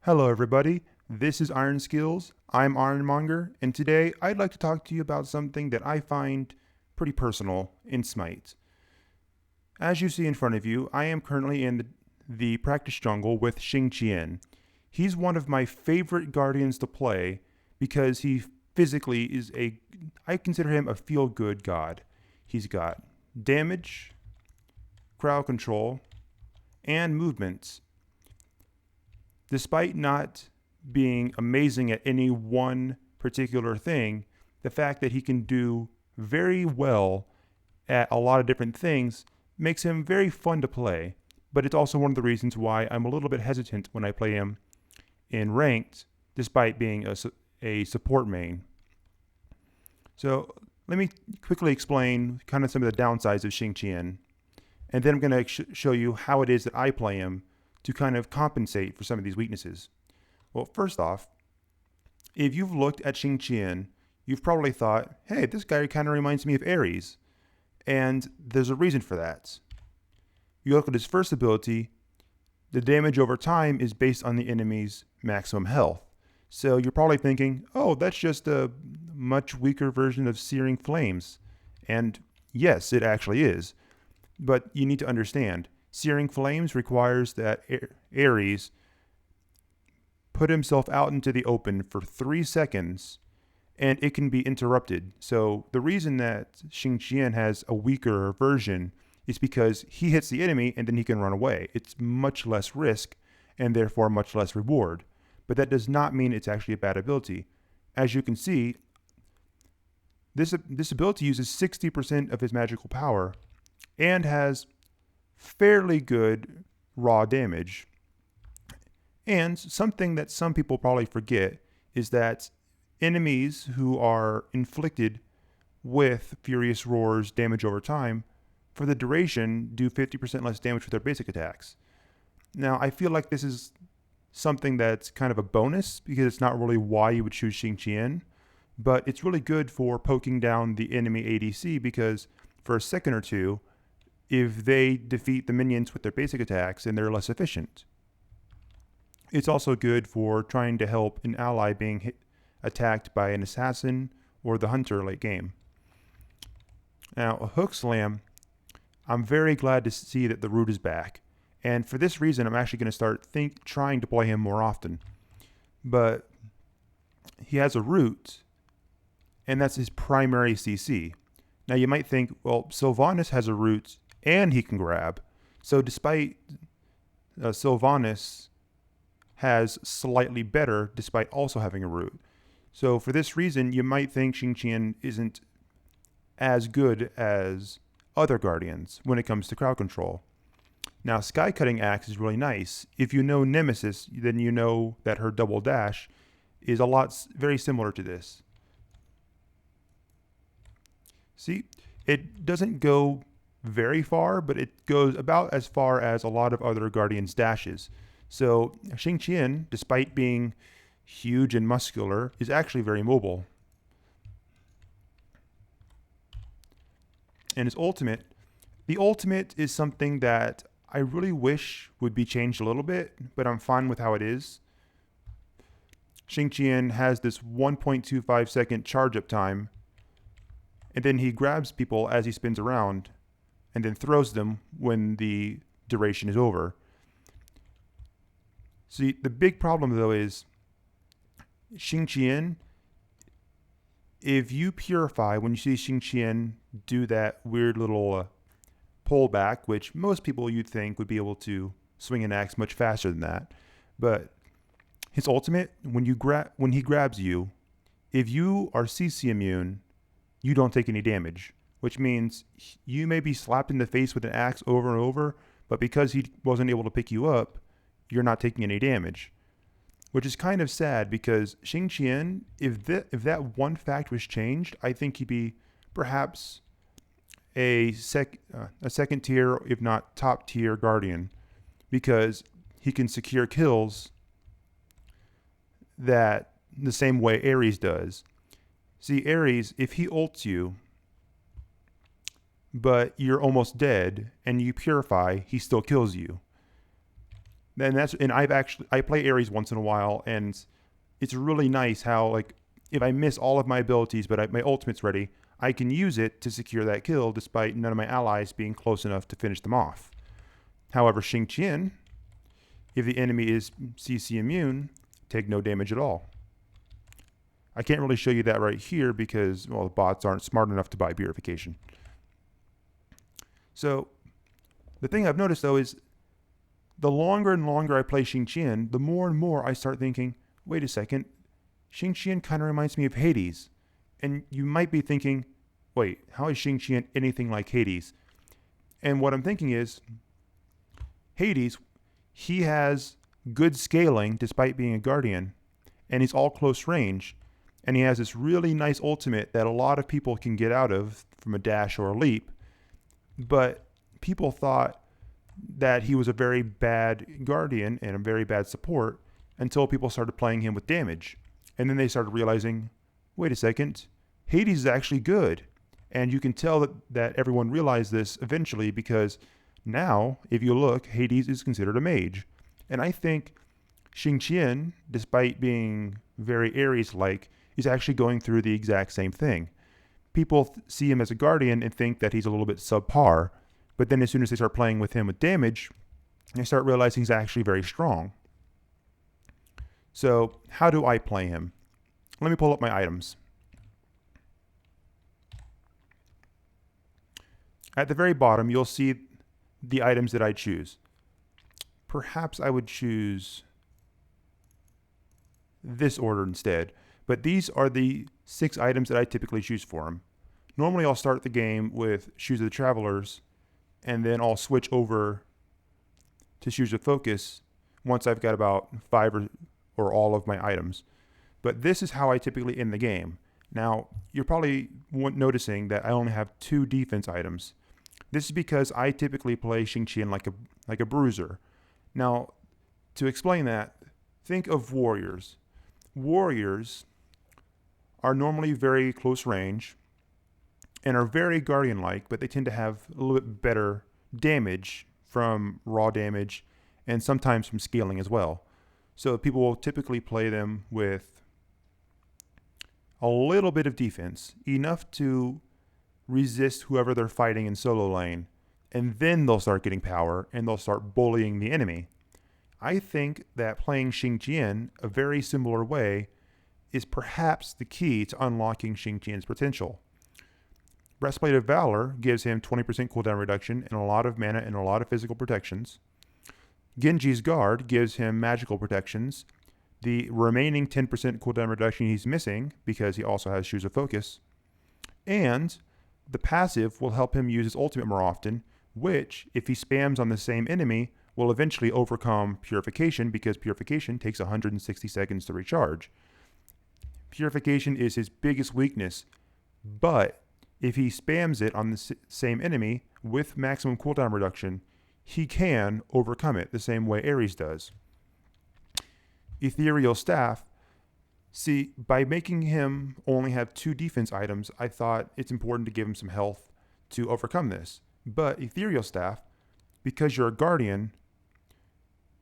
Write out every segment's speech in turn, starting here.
Hello everybody, this is Iron Skills, I'm Ironmonger, and today I'd like to talk to you about something that I find pretty personal in Smite. As you see in front of you, I am currently in the practice jungle with Xing Tian. He's one of my favorite guardians to play because he physically is I consider him a feel-good god. He's got damage, crowd control, and movements. Despite not being amazing at any one particular thing, the fact that he can do very well at a lot of different things makes him very fun to play. But it's also one of the reasons why I'm a little bit hesitant when I play him in ranked, despite being a support main. So let me quickly explain kind of some of the downsides of Xing Tian, and then I'm going to show you how it is that I play him to kind of compensate for some of these weaknesses. Well, first off, if you've looked at Xing Tian, you've probably thought, hey, this guy kind of reminds me of Ares. And there's a reason for that. You look at his first ability, the damage over time is based on the enemy's maximum health. So you're probably thinking, oh, that's just a much weaker version of Searing Flames. And yes, it actually is. But you need to understand, Searing Flames requires that Ares put himself out into the open for 3 seconds, and it can be interrupted. So the reason that Xing Tian has a weaker version is because he hits the enemy and then he can run away. It's much less risk and therefore much less reward. But that does not mean it's actually a bad ability. As you can see, this ability uses 60% of his magical power and has fairly good raw damage. And something that some people probably forget is that enemies who are inflicted with Furious Roar's damage over time, for the duration, do 50% less damage with their basic attacks. Now, I feel like this is something that's kind of a bonus because it's not really why you would choose Xing Tian, but it's really good for poking down the enemy ADC because for a second or two, if they defeat the minions with their basic attacks and they're less efficient. It's also good for trying to help an ally being attacked by an assassin or the hunter late game. Now, a hook slam, I'm very glad to see that the root is back. And for this reason, I'm actually going to start trying to play him more often. But he has a root, and that's his primary CC. Now, you might think, well, Sylvanas has a root and he can grab. So despite Sylvanas has slightly better despite also having a root. So for this reason, you might think Xing Tian isn't as good as other guardians when it comes to crowd control. Now, Sky Cutting Axe is really nice. If you know Nemesis, then you know that her double dash is very similar to this. See, it doesn't go very far, but it goes about as far as a lot of other Guardians' dashes. So Xing Tian, despite being huge and muscular, is actually very mobile. And his ultimate, the ultimate is something that I really wish would be changed a little bit, but I'm fine with how it is. Xing Tian has this 1.25 second charge up time, and then he grabs people as he spins around, and then throws them when the duration is over. See, the big problem though is Xing Tian, if you purify, when you see Xing Tian do that weird little pullback, which most people you'd think would be able to swing an axe much faster than that, but his ultimate, when he grabs you, if you are CC immune, you don't take any damage, which means you may be slapped in the face with an axe over and over, but because he wasn't able to pick you up, you're not taking any damage. Which is kind of sad because Xing Tian, if that one fact was changed, I think he'd be perhaps a second tier, if not top tier guardian, because he can secure kills that the same way Ares does. See, Ares, if he ults you, but you're almost dead and you purify, he still kills you. And I play Ares once in a while, and it's really nice how, like, if I miss all of my abilities but my ultimate's ready, I can use it to secure that kill despite none of my allies being close enough to finish them off. However, Xing Tian, if the enemy is CC immune, take no damage at all. I can't really show you that right here because, well, the bots aren't smart enough to buy purification. So the thing I've noticed, though, is the longer and longer I play Xing Tian, the more and more I start thinking, wait a second, Xing Tian kind of reminds me of Hades. And you might be thinking, wait, how is Xing Tian anything like Hades? And what I'm thinking is, Hades, he has good scaling despite being a guardian, and he's all close range, and he has this really nice ultimate that a lot of people can get out of from a dash or a leap, but people thought that he was a very bad guardian and a very bad support until people started playing him with damage. And then they started realizing, wait a second, Hades is actually good. And you can tell that everyone realized this eventually because now, if you look, Hades is considered a mage. And I think Xing Tian, despite being very Ares-like, is actually going through the exact same thing. People see him as a guardian and think that he's a little bit subpar, but then as soon as they start playing with him with damage, they start realizing he's actually very strong. So how do I play him? Let me pull up my items. At the very bottom, you'll see the items that I choose. Perhaps I would choose this order instead, but these are the 6 items that I typically choose for him. Normally I'll start the game with Shoes of the Travelers, and then I'll switch over to Shoes of Focus once I've got about 5 or all of my items. But this is how I typically end the game. Now, you're probably noticing that I only have 2 defense items. This is because I typically play Xing Tian like a bruiser. Now, to explain that, think of warriors. Warriors are normally very close range and are very guardian-like, but they tend to have a little bit better damage from raw damage and sometimes from scaling as well. So people will typically play them with a little bit of defense, enough to resist whoever they're fighting in solo lane, and then they'll start getting power and they'll start bullying the enemy. I think that playing Xing Tian a very similar way is perhaps the key to unlocking Xing Tian's potential. Breastplate of Valor gives him 20% cooldown reduction and a lot of mana and a lot of physical protections. Genji's Guard gives him magical protections. The remaining 10% cooldown reduction he's missing because he also has Shoes of Focus. And the passive will help him use his ultimate more often, which, if he spams on the same enemy, will eventually overcome Purification because Purification takes 160 seconds to recharge. Purification is his biggest weakness, but if he spams it on the same enemy with maximum cooldown reduction, he can overcome it the same way Ares does. Ethereal Staff. See, by making him only have 2 defense items, I thought it's important to give him some health to overcome this. But Ethereal Staff, because you're a guardian,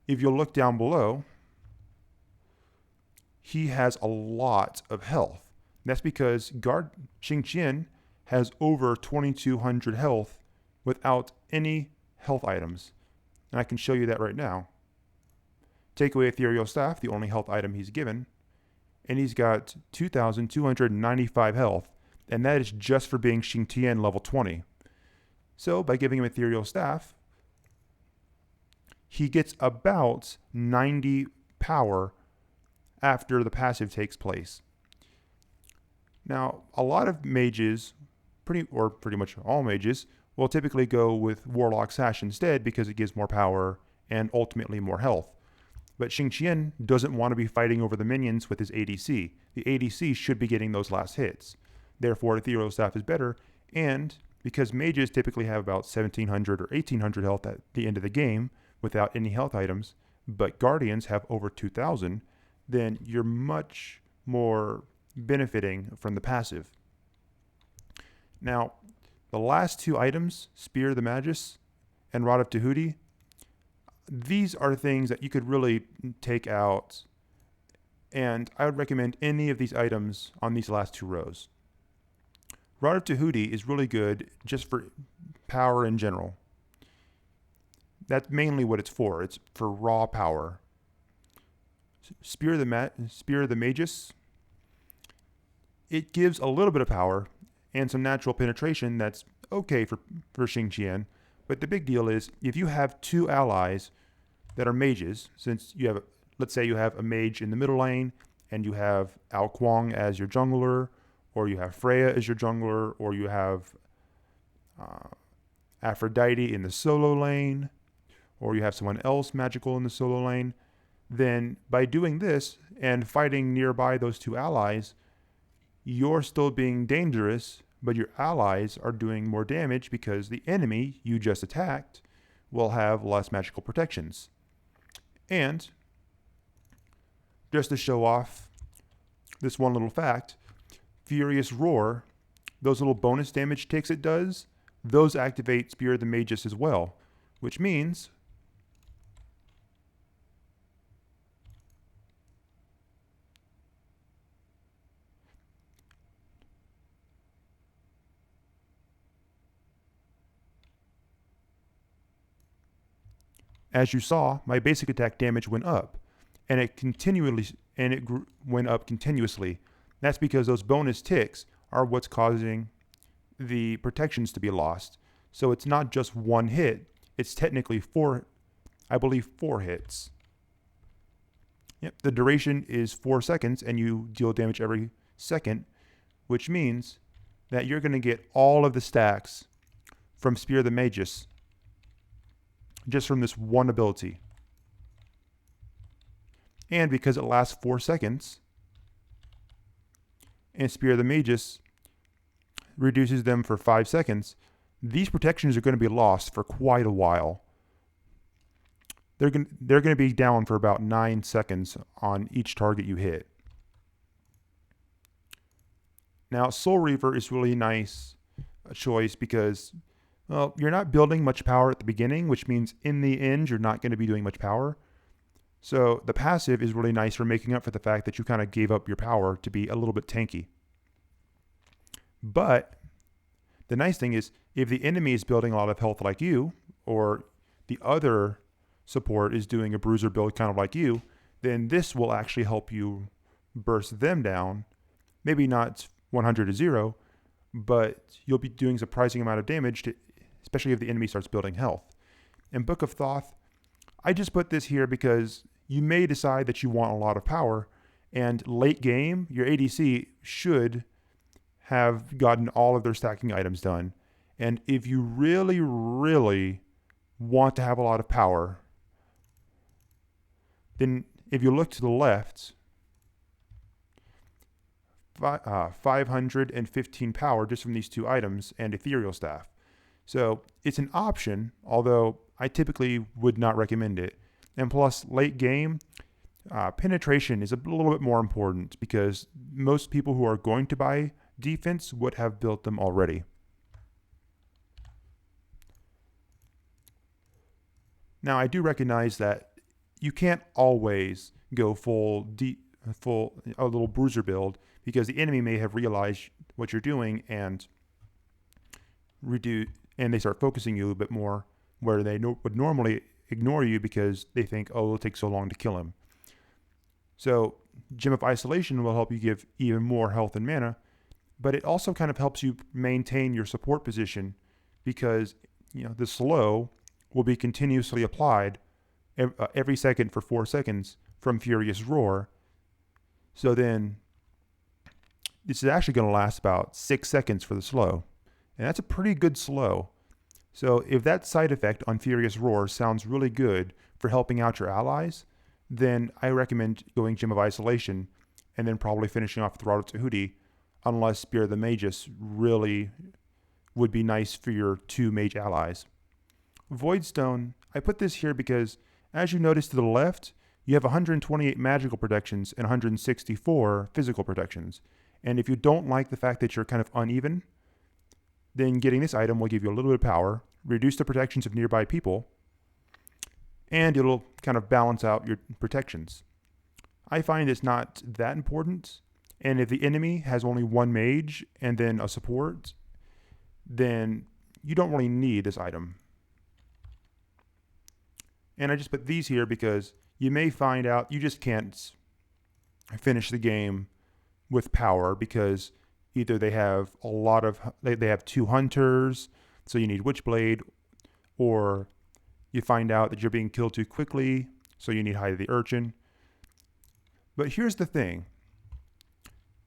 if you'll look down below, he has a lot of health. That's because Xing Tian has over 2200 health without any health items. And I can show you that right now. Take away Ethereal Staff, the only health item he's given, and he's got 2,295 health, and that is just for being Xing Tian level 20. So by giving him Ethereal Staff, he gets about 90 power after the passive takes place. Now, a lot of mages, pretty much all mages, will typically go with Warlock Sash instead because it gives more power and ultimately more health. But Xing Tian doesn't want to be fighting over the minions with his ADC. The ADC should be getting those last hits. Therefore, Ethereal Staff is better, and because mages typically have about 1,700 or 1,800 health at the end of the game without any health items, but Guardians have over 2,000, then you're much more benefiting from the passive. Now, the last 2 items, Spear of the Magus and Rod of Tahuti, these are things that you could really take out, and I would recommend any of these items on these last two rows. Rod of Tahuti is really good just for power in general. That's mainly what it's for. It's for raw power. Spear of the Magus, it gives a little bit of power and some natural penetration that's okay for Xing Tian. But the big deal is if you have two allies that are mages, since you have, let's say you have a mage in the middle lane and you have Ao Kuang as your jungler, or you have Freya as your jungler, or you have Aphrodite in the solo lane, or you have someone else magical in the solo lane, then by doing this and fighting nearby those two allies, you're still being dangerous, but your allies are doing more damage because the enemy you just attacked will have less magical protections. And just to show off this one little fact, Furious Roar, those little bonus damage ticks it does, those activate Spear of the Magus as well, which means as you saw, my basic attack damage went up, and it went up continuously. That's because those bonus ticks are what's causing the protections to be lost. So it's not just one hit; it's technically four hits. Yep, the duration is 4 seconds, and you deal damage every second, which means that you're going to get all of the stacks from Spear of the Magus just from this one ability. And because it lasts 4 seconds, and Spear of the Magus reduces them for 5 seconds, these protections are going to be lost for quite a while. They're going to be down for about 9 seconds on each target you hit. Now, Soul Reaver is really nice choice because, well, you're not building much power at the beginning, which means in the end, you're not going to be doing much power. So the passive is really nice for making up for the fact that you kind of gave up your power to be a little bit tanky. But the nice thing is, if the enemy is building a lot of health like you, or the other support is doing a bruiser build kind of like you, then this will actually help you burst them down. Maybe not 100 to 0, but you'll be doing a surprising amount of damage, especially if the enemy starts building health. And Book of Thoth, I just put this here because you may decide that you want a lot of power, and late game, your ADC should have gotten all of their stacking items done. And if you really, really want to have a lot of power, then if you look to the left, 515 power just from these two items and Ethereal Staff. So it's an option, although I typically would not recommend it. And plus, late game, penetration is a little bit more important because most people who are going to buy defense would have built them already. Now, I do recognize that you can't always go full a little bruiser build because the enemy may have realized what you're doing and they start focusing you a little bit more where they would normally ignore you because they think, oh, it'll take so long to kill him. So Gem of Isolation will help you give even more health and mana, but it also kind of helps you maintain your support position because the slow will be continuously applied every second for 4 seconds from Furious Roar. So then this is actually going to last about 6 seconds for the slow. And that's a pretty good slow. So if that side effect on Furious Roar sounds really good for helping out your allies, then I recommend going Gem of Isolation and then probably finishing off with Rod of Tahuti, unless Spear of the Magus really would be nice for your 2 mage allies. Voidstone, I put this here because as you notice to the left, you have 128 magical protections and 164 physical protections. And if you don't like the fact that you're kind of uneven, then getting this item will give you a little bit of power, reduce the protections of nearby people, and it'll kind of balance out your protections. I find it's not that important, and if the enemy has only one mage and then a support, then you don't really need this item. And I just put these here because you may find out you just can't finish the game with power because either they have they have 2 hunters, so you need Witchblade, or you find out that you're being killed too quickly, so you need Hide of the Urchin. But here's the thing.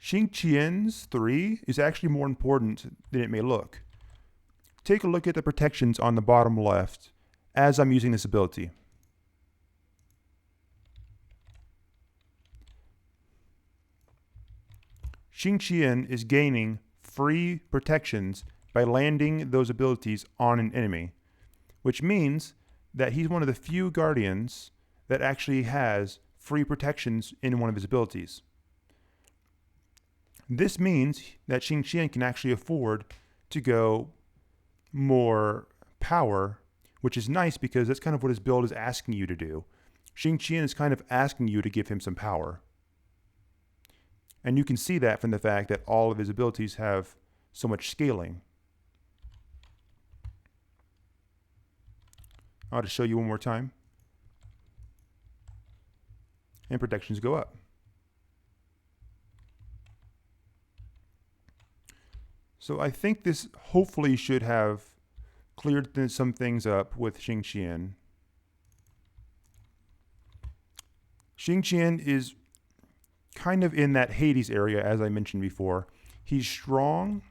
Xing Tian's 3 is actually more important than it may look. Take a look at the protections on the bottom left as I'm using this ability. Xing Tian is gaining free protections by landing those abilities on an enemy, which means that he's one of the few guardians that actually has free protections in one of his abilities. This means that Xing Tian can actually afford to go more power, which is nice because that's kind of what his build is asking you to do. Xing Tian is kind of asking you to give him some power. And you can see that from the fact that all of his abilities have so much scaling. I'll just show you one more time. And protections go up. So I think this hopefully should have cleared some things up with Xing Tian. Xing Tian is kind of in that Hades area, as I mentioned before. He's strong,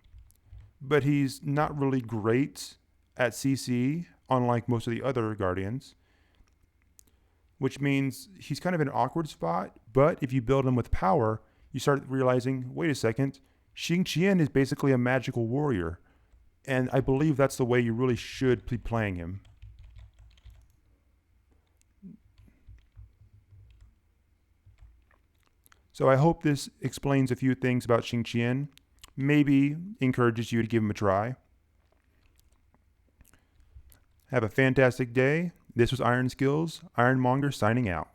but he's not really great at CC, unlike most of the other Guardians, which means he's kind of in an awkward spot. But if you build him with power, you start realizing, wait a second, Xing Tian is basically a magical warrior, and I believe that's the way you really should be playing him. So I hope this explains a few things about Xing Tian, maybe encourages you to give him a try. Have a fantastic day. This was Iron Skills, Ironmonger signing out.